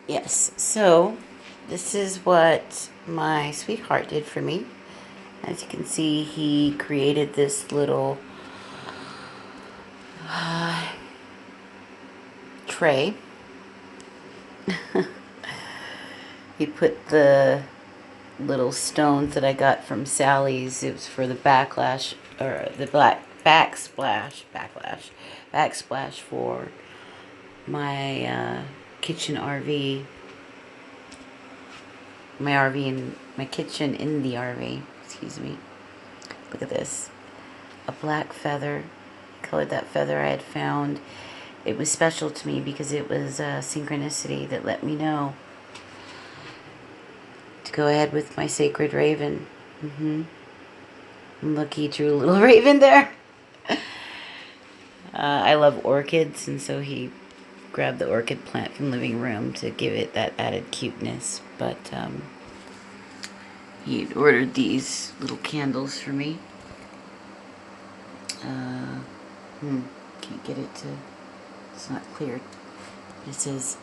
Yes, so this is what my sweetheart did for me. As you can see, he created this little tray. He put the little stones that I got from Sally's. It was for the backlash, or the backsplash for my kitchen RV. My RV and my kitchen in the RV. Excuse me. Look at this. A black feather. Colored that feather I had found. It was special to me because it was a synchronicity that let me know to go ahead with my sacred raven. Look, he drew a little raven there. I love orchids, and so he grabbed the orchid plant from the living room to give it that added cuteness. But he had ordered these little candles for me. Can't get it to, it's not clear. It says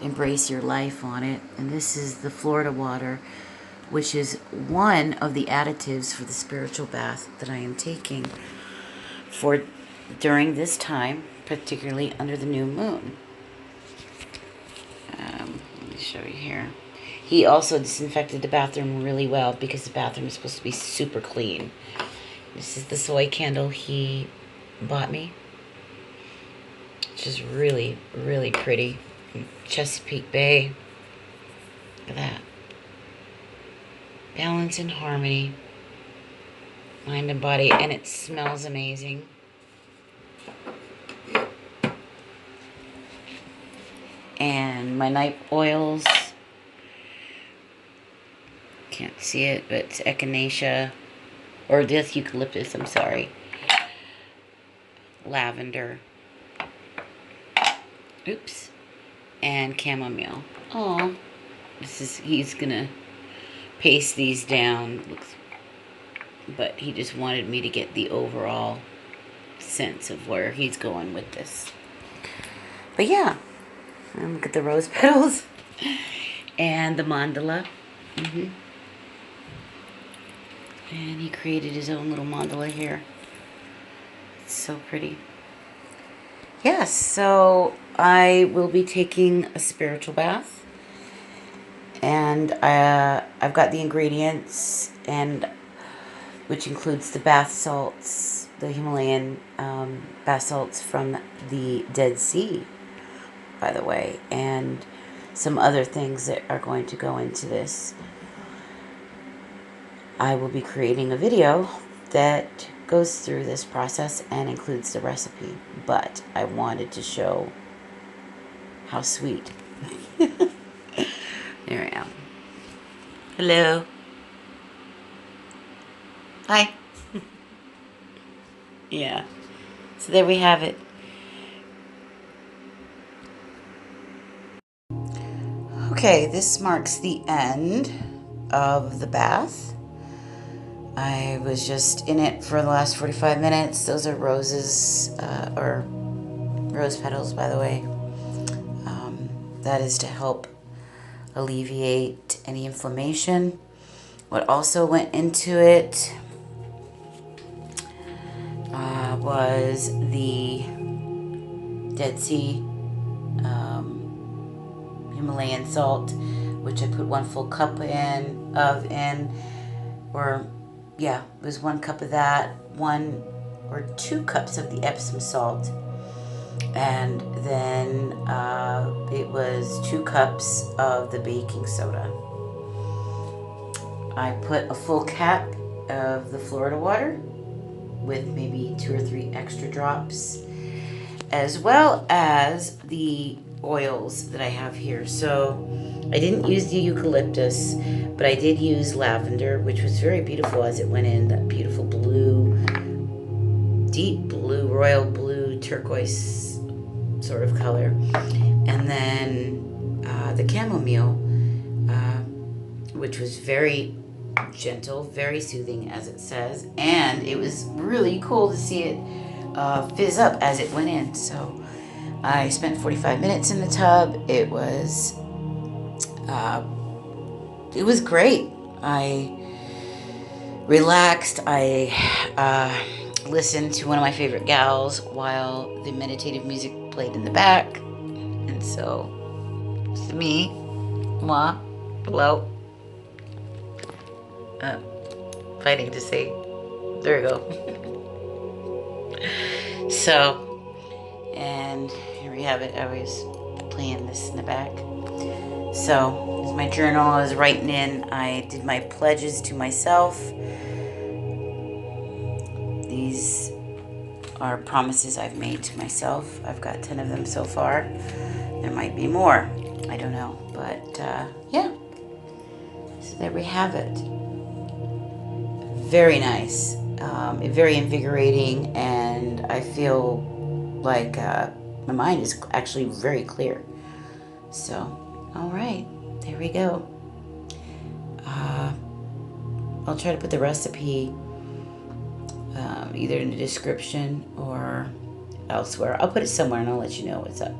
embrace your life on it. And this is the Florida water, which is one of the additives for the spiritual bath that I am taking for during this time, particularly under the new moon. Let me show you here. He also disinfected the bathroom really well because the bathroom is supposed to be super clean. This is the soy candle he bought me, which is really, really pretty. From Chesapeake Bay. Look at that. Balance and harmony. Mind and body. And it smells amazing. And my night oils. Can't see it, but it's echinacea. Or this eucalyptus, I'm sorry. Lavender. Oops. And chamomile. Oh, he's gonna paste these down. But he just wanted me to get the overall sense of where he's going with this. But yeah, and look at the rose petals and the mandala. And he created his own little mandala here. It's so pretty. Yes, so I will be taking a spiritual bath. And I've got the ingredients, and which includes the bath salts, the Himalayan bath salts from the Dead Sea, by the way, and some other things that are going to go into this. I will be creating a video that goes through this process and includes the recipe, but I wanted to show how sweet. There I am. Hello. Hi. Yeah. So there we have it. Okay, this marks the end of the bath. I was just in it for the last 45 minutes. Those are roses, or rose petals, by the way. That is to help alleviate any inflammation. What also went into it was the Dead Sea Himalayan salt, which I put 1 full cup it was 1 cup of that, 1 or 2 cups of the Epsom salt, and then it was 2 cups of the baking soda. I put a full cap of the Florida water with maybe 2 or 3 extra drops, as well as the oils that I have here. So I didn't use the eucalyptus, but I did use lavender, which was very beautiful as it went in, that beautiful blue, deep blue, royal blue, turquoise sort of color. And then the chamomile, which was very gentle, very soothing, as it says. And it was really cool to see it fizz up as it went in. So I spent 45 minutes in the tub. It was it was great. I relaxed. I listened to one of my favorite gals while the meditative music played in the back. And so, it's me, moi, hello, uh, fighting to say, there we go. So, and here we have it. I was playing this in the back. So, it's my journal. I was writing in. I did my pledges to myself. These are promises I've made to myself. I've got 10 of them so far. There might be more. I don't know. But, yeah. So there we have it. Very nice. Very invigorating. And I feel like my mind is actually very clear. So, all right. There we go. I'll try to put the recipe either in the description or elsewhere. I'll put it somewhere and I'll let you know what's up.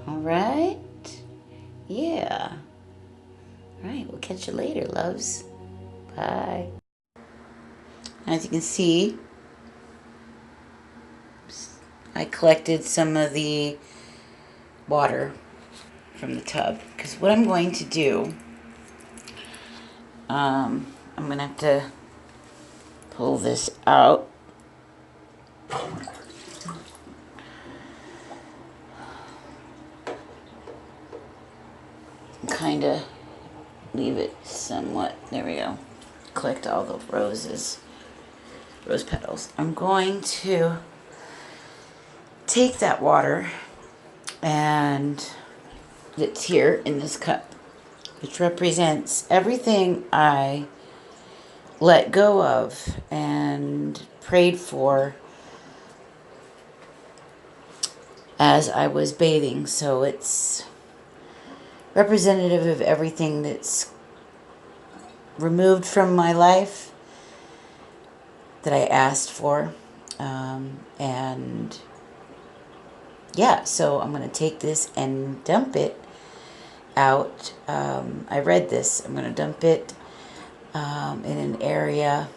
All right. Yeah. All right. We'll catch you later, loves. Bye. As you can see, I collected some of the water from the tub because what I'm going to do, I'm going to have to pull this out. Kind of leave it somewhat. There we go. Collect all the rose petals. I'm going to take that water and it's here in this cup, which represents everything I let go of and prayed for as I was bathing. So it's representative of everything that's removed from my life that I asked for. And yeah, so I'm going to take this and dump it out. I read this. I'm going to dump it in an area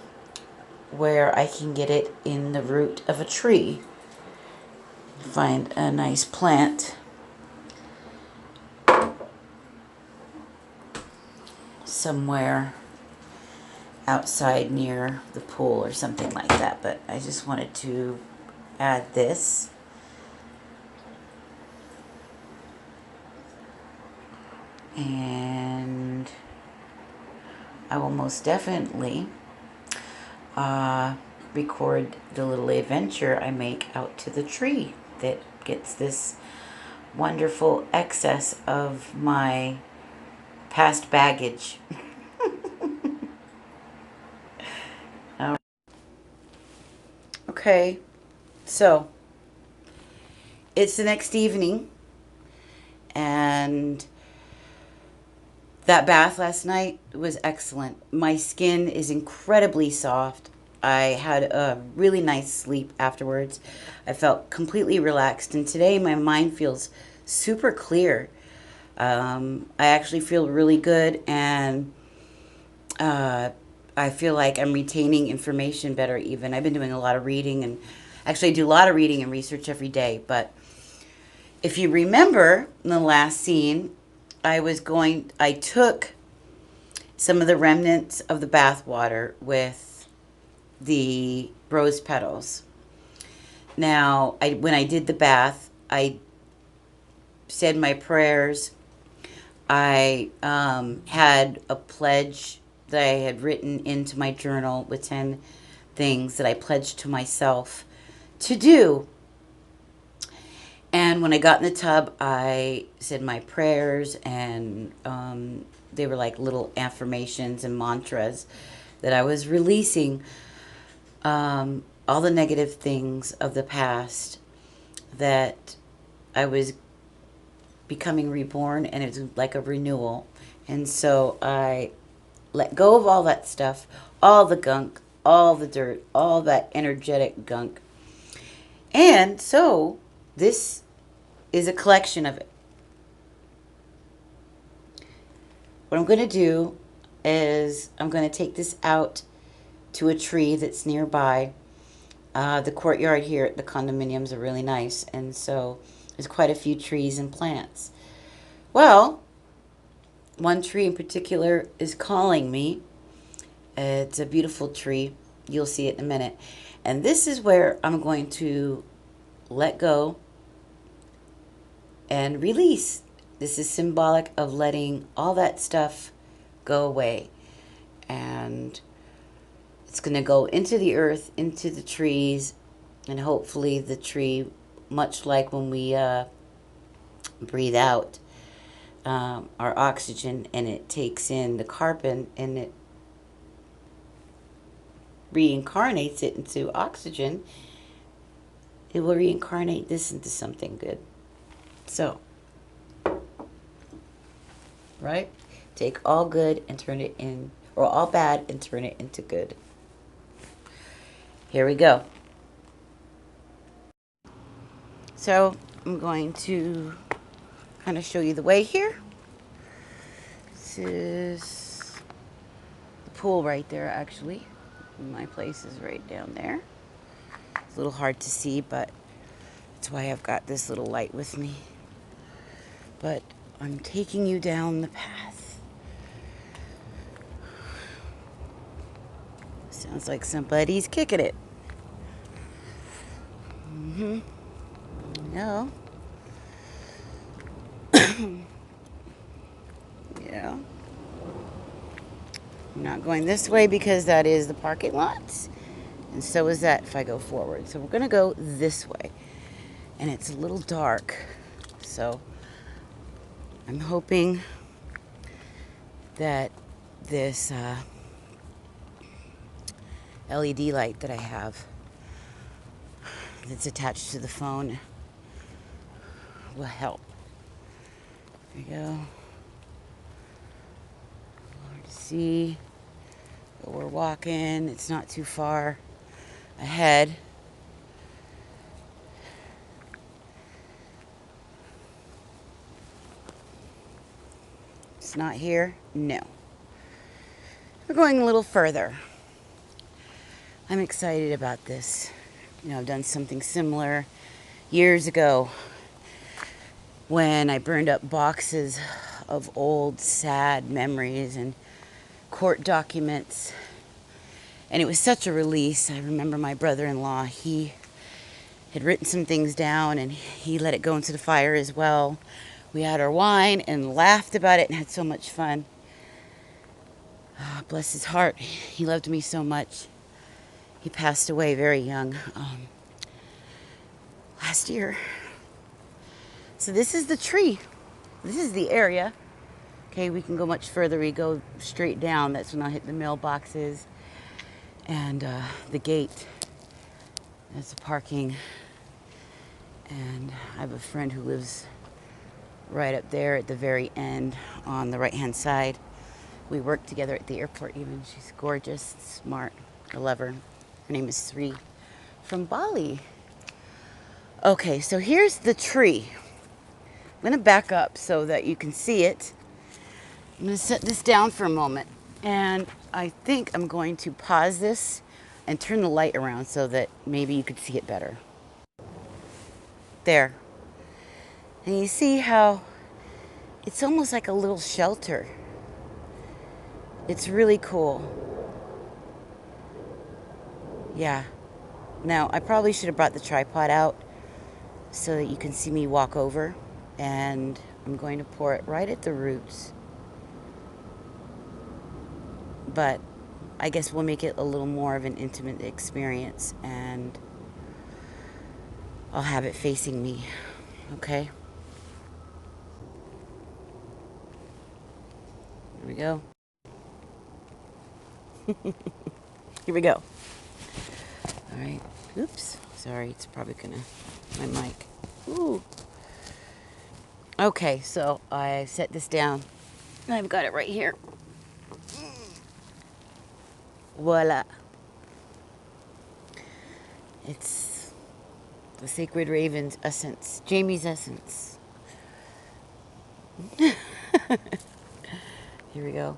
where I can get it in the root of a tree. Find a nice plant. Somewhere outside near the pool or something like that, but I just wanted to add this. And I will most definitely record the little adventure I make out to the tree that gets this wonderful excess of my past baggage. Okay, so it's the next evening, and that bath last night was excellent. My skin is incredibly soft. I had a really nice sleep afterwards. I felt completely relaxed, and today my mind feels super clear. I actually feel really good, and I feel like I'm retaining information better even. I've been doing a lot of reading, and actually I do a lot of reading and research every day. But if you remember in the last scene, I took some of the remnants of the bath water with the rose petals. Now, when I did the bath, I said my prayers. I had a pledge that I had written into my journal with 10 things that I pledged to myself to do. And when I got in the tub, I said my prayers, and they were like little affirmations and mantras that I was releasing all the negative things of the past, that I was becoming reborn, and it's like a renewal. And so I let go of all that stuff, all the gunk, all the dirt, all that energetic gunk. And so this is a collection of it. what I'm going to do is I'm going to take this out to a tree that's nearby. The courtyard here at the condominiums are really nice, and so there's quite a few trees and plants. Well, one tree in particular is calling me. It's a beautiful tree. You'll see it in a minute. And this is where I'm going to let go and release. This is symbolic of letting all that stuff go away. And it's going to go into the earth, into the trees, and hopefully the tree, much like when we breathe out our oxygen and it takes in the carbon and it reincarnates it into oxygen, it will reincarnate this into something good. So, right? Take all good and turn it in, or all bad and turn it into good. Here we go. So, I'm going to kind of show you the way here. This is the pool right there, actually. My place is right down there. It's a little hard to see, but that's why I've got this little light with me. But I'm taking you down the path. Sounds like somebody's kicking it. No. Yeah. I'm not going this way because that is the parking lot. And so is that if I go forward. So we're going to go this way. And it's a little dark. So I'm hoping that this LED light that I have that's attached to the phone will help. There we go. Hard to see. But we're walking. It's not too far ahead. It's not here? No. We're going a little further. I'm excited about this. You know, I've done something similar years ago when I burned up boxes of old sad memories and court documents. And it was such a release. I remember my brother-in-law, he had written some things down and he let it go into the fire as well. We had our wine and laughed about it and had so much fun. Bless his heart. He loved me so much. He passed away very young last year. So this is the tree. This is the area. Okay, we can go much further. We go straight down. That's when I'll hit the mailboxes and the gate. That's the parking. And I have a friend who lives right up there at the very end on the right-hand side. We work together at the airport even. She's gorgeous, smart. I love her. Her name is Sri from Bali. Okay, so here's the tree. I'm going to back up so that you can see it. I'm going to set this down for a moment. And I think I'm going to pause this and turn the light around so that maybe you could see it better. There. And you see how it's almost like a little shelter. It's really cool. Yeah. Now, I probably should have brought the tripod out so that you can see me walk over. And I'm going to pour it right at the roots. But I guess we'll make it a little more of an intimate experience. And I'll have it facing me. Okay? Here we go. Here we go. All right. Oops. Sorry, it's probably gonna, my mic. Ooh. Okay, so I set this down. I've got it right here. Voila. It's the Sacred Raven's essence. Jamie's essence. Here we go.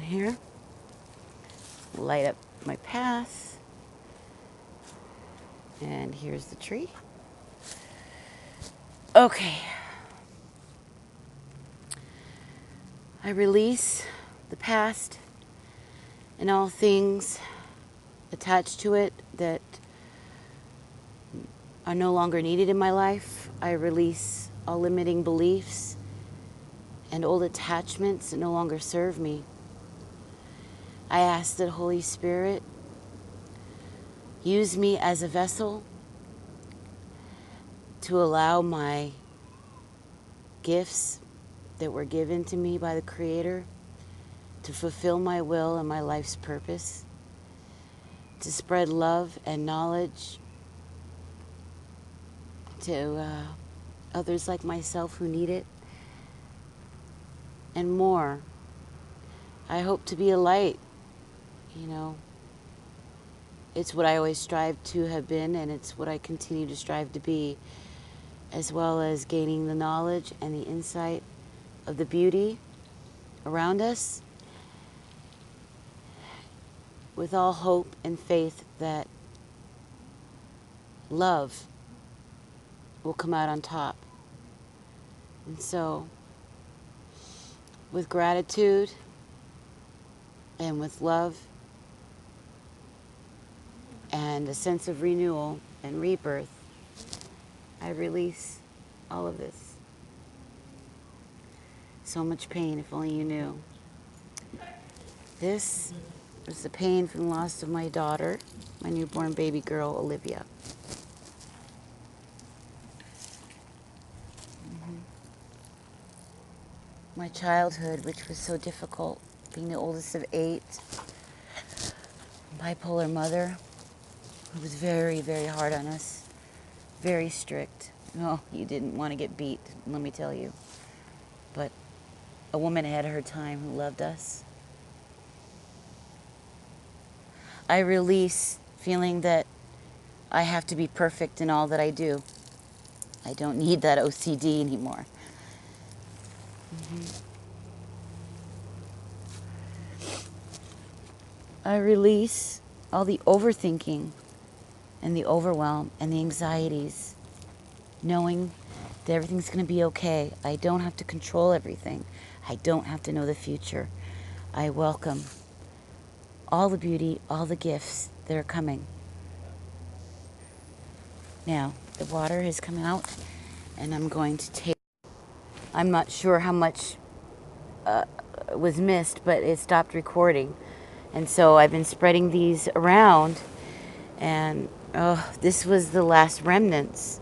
Here. Light up my path. And here's the tree. Okay. I release the past and all things attached to it that are no longer needed in my life. I release all limiting beliefs and old attachments that no longer serve me. I ask that Holy Spirit use me as a vessel to allow my gifts that were given to me by the Creator to fulfill my will and my life's purpose, to spread love and knowledge to others like myself who need it, and more. I hope to be a light, you know. It's what I always strive to have been, and it's what I continue to strive to be, as well as gaining the knowledge and the insight of the beauty around us, with all hope and faith that love will come out on top. And so, with gratitude and with love and a sense of renewal and rebirth, I release all of this. So much pain, if only you knew. This is the pain from the loss of my daughter, my newborn baby girl, Olivia. My childhood, which was so difficult, being the oldest of 8, bipolar mother, who was very, very hard on us, very strict. Oh, you didn't want to get beat, let me tell you. But a woman ahead of her time who loved us. I release feeling that I have to be perfect in all that I do. I don't need that OCD anymore. I release all the overthinking and the overwhelm and the anxieties, knowing that everything's going to be okay. I don't have to control everything. I don't have to know the future. I welcome all the beauty, all the gifts that are coming. Now, the water has come out, and I'm going to take, I'm not sure how much was missed, but it stopped recording. And so I've been spreading these around, and this was the last remnants.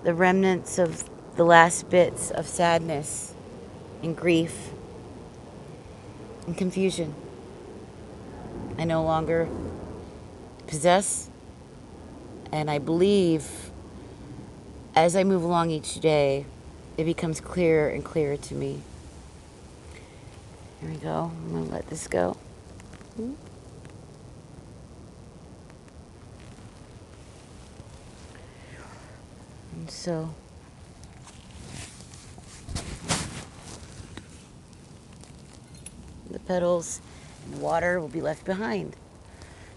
The remnants of the last bits of sadness and grief and confusion. I no longer possess, and I believe as I move along each day, it becomes clearer and clearer to me. Here we go. I'm going to let this go. And so the petals and the water will be left behind.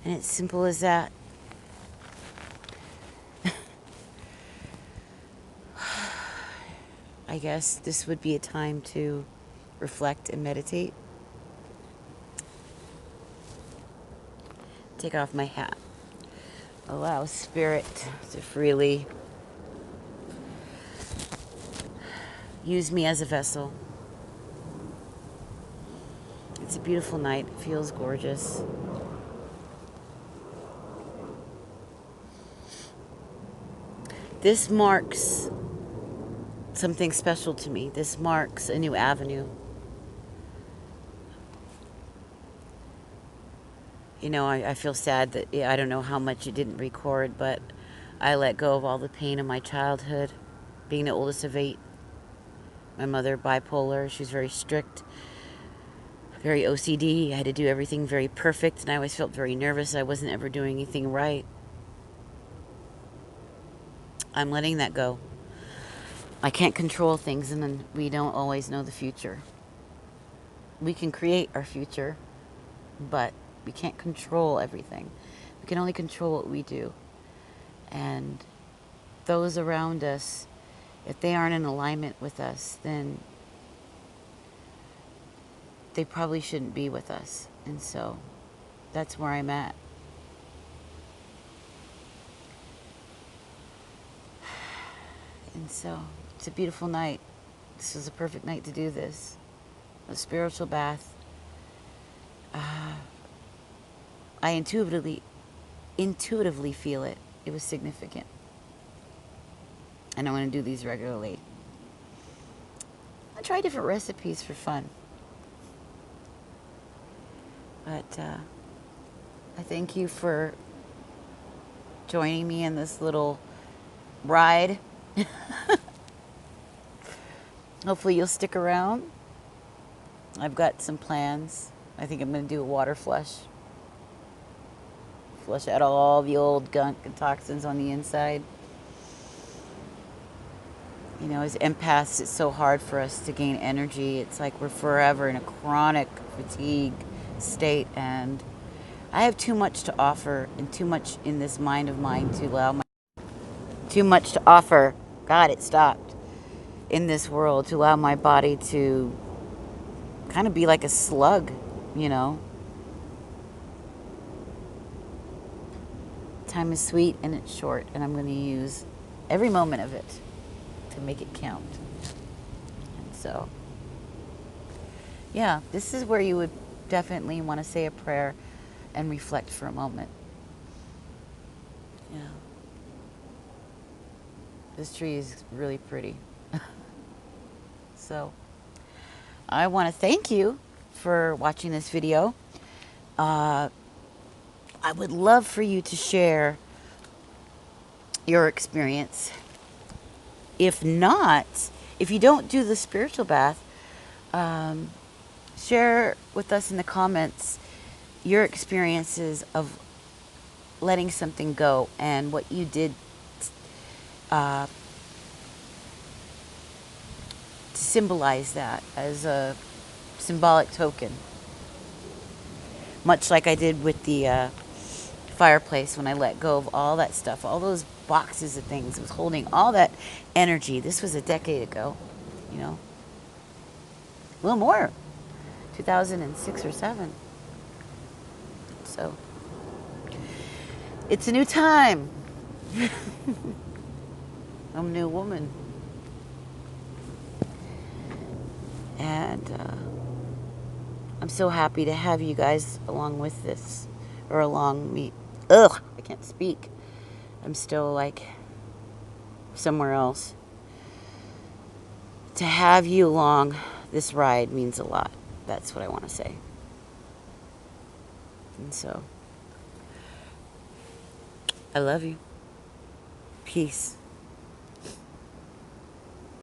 And it's simple as that. I guess this would be a time to reflect and meditate. Take off my hat. Allow Spirit to freely use me as a vessel. It's a beautiful night. It feels gorgeous. This marks something special to me. This marks a new avenue. You know, I feel sad that I don't know how much it didn't record, but I let go of all the pain of my childhood, being the oldest of 8. My mother, bipolar, she was very strict, very OCD. I had to do everything very perfect, and I always felt very nervous. I wasn't ever doing anything right. I'm letting that go. I can't control things, and then we don't always know the future. We can create our future, but we can't control everything. We can only control what we do. And those around us, if they aren't in alignment with us, then they probably shouldn't be with us. And so that's where I'm at. And so it's a beautiful night. This is a perfect night to do this. A spiritual bath. I intuitively feel it. It was significant. And I want to do these regularly. I try different recipes for fun. But I thank you for joining me in this little ride. Hopefully you'll stick around. I've got some plans. I think I'm going to do a water flush. Flush out all the old gunk and toxins on the inside. You know, as empaths, it's so hard for us to gain energy. It's like we're forever in a chronic fatigue state, and I have too much to offer and too much in this mind of mine to allow my... Too much to offer. God, it stopped. In this world, to allow my body to kind of be like a slug, you know. Time is sweet and it's short, and I'm going to use every moment of it to make it count. And so, yeah, this is where you would definitely want to say a prayer and reflect for a moment. Yeah. This tree is really pretty. So, I want to thank you for watching this video. I would love for you to share your experience. If not, if you don't do the spiritual bath, share with us in the comments your experiences of letting something go and what you did to symbolize that as a symbolic token. Much like I did with the fireplace when I let go of all that stuff, all those boxes of things. It was holding all that energy. This was a decade ago, you know. A little more. 2006 or 7. So, it's a new time. I'm a new woman. And I'm so happy to have you guys along with this, or along me. Ugh, I can't speak. I'm still like somewhere else. To have you along this ride means a lot. That's what I want to say. And so, I love you. Peace.